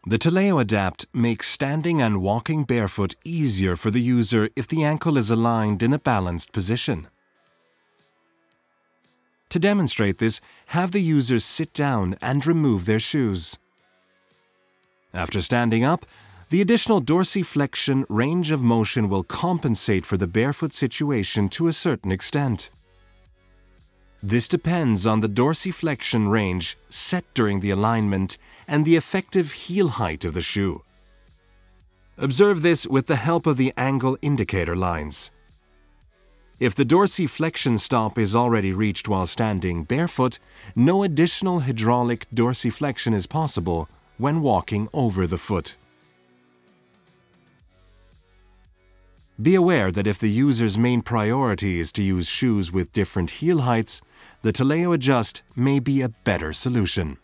The Taleo Adapt makes standing and walking barefoot easier for the user if the ankle is aligned in a balanced position. To demonstrate this, have the user sit down and remove their shoes. After standing up, the additional dorsiflexion range of motion will compensate for the barefoot situation to a certain extent. This depends on the dorsiflexion range set during the alignment and the effective heel height of the shoe. Observe this with the help of the angle indicator lines. If the dorsiflexion stop is already reached while standing barefoot, no additional hydraulic dorsiflexion is possible when walking over the foot. Be aware that if the user's main priority is to use shoes with different heel heights, the Taleo Adjust may be a better solution.